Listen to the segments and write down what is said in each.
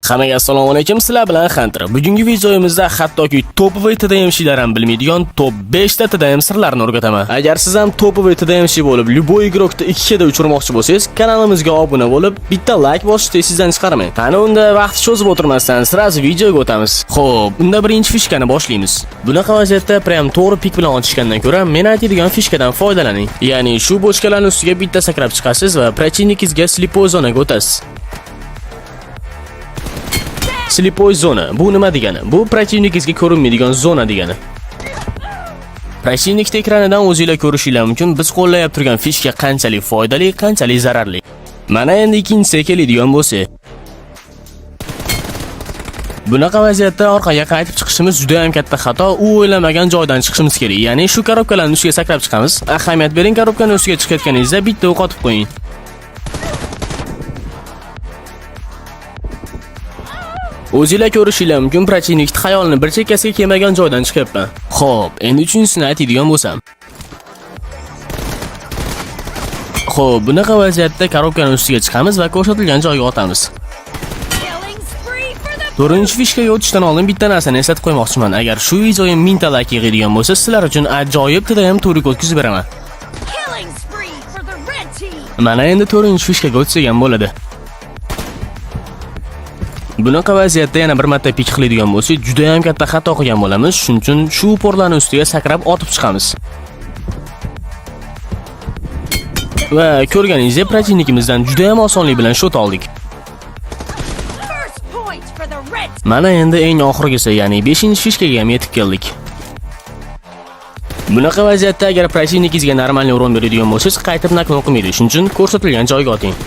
Hammaga assalomu alaykum, sizlar bilan Hunter. Bugungi videomizda hattoki topovoy TDM'chilar ham bilmaydigan top 5 ta TDM sirlarini o'rgataman. Agar siz ham topovoy TDM'chi bo'lib, любой игрокni 2 da uchirmoqchi bo'lsangiz, kanalimizga obuna bo'lib, bitta like bosishni sizdan chiqarmang. Qani unda vaqt cho'zib o'tirmasdan, sirazi videoga o'tamiz. Xo'p, unda birinchi fishkani boshlaymiz. Bunaqa vaziyatda prям to'g'ri pik bilan otishgandan ko'ra, men aytadigan fishkadan foydalaning. Ya'ni shu bochkalarning ustiga bitta sakrab chiqasiz va protivnikingizga slipoy zonaga o'tasiz. Slipoy zona bu nima degani? Bu protivnikingizga ko'rinmaydigan zona degani. Protivnik ekranidan o'zingizlar ko'rishingiz mumkin, biz qo'llayib turgan fishka qanchalik foydali, qanchalik zararli. Mana endi ikkinchisiga keladigan bo'lsak. Bunaqa vaziyatda orqaga qaytib chiqishimiz juda ham katta xato. U o'ylamagan joydan chiqishimiz kerak. Ya'ni shu korobkalarning ustiga sakrab chiqamiz. Ahamiyat bering, korobkaning ustiga chiqayotganingizda bitta o'q otib qo'ying. O'zingizlar ko'rishingiz mumkin, protivnik xayolini bir chekkasiga kelmagan joydan chiqyapman. Xo'p, endi uchinchisini aytadigan bo'lsam. Xo'p, bunaqa vaziyatda korobkaning ustiga chiqamiz va ko'rsatilgan joyga otamiz. To'rtinchi fishkaga o'tishdan oldin bitta narsani eslatib qo'ymoqchiman. Agar shu videoyim 1000 ta like yig'adigan bo'lsa, sizlar uchun ajoyib TDM turik o'tkazib beraman. Mana endi to'rtinchi fishkaga o'tsak ham bo'ladi. Bunaqa vaziyatda yana bir marta pik qiladigan bo'lsak, juda ham katta xato qilgan bo'lamiz. Shuning uchun shu porlarning ustiga sakrab otib chiqamiz. Va ko'rganingizdek, protivnikimizdan juda ham osonlik bilan shot oldik. Mana endi eng oxirgisi, ya'ni 5-fishkaga ham yetib keldik. Bunaqa vaziyatda agar protivnikingizga normalniy o'rin beradigan bo'lsangiz, qaytib nakon qilmaydi. Shuning uchun ko'rsatilgan joyga oting.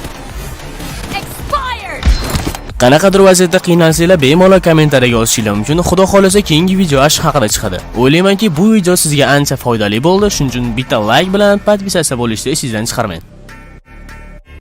Qanaqadir vaziyatda qiynalsanglar, bemalol kommentariyaga yozishingiz mumkin. Xudo xolasa keyingi video ash haqida chiqadi. O'ylaymanki, bu video sizga ancha foydali bo'ldi. Shuning uchun bitta like bilan podpisatsiya bo'lishni sizdan chiqarmang.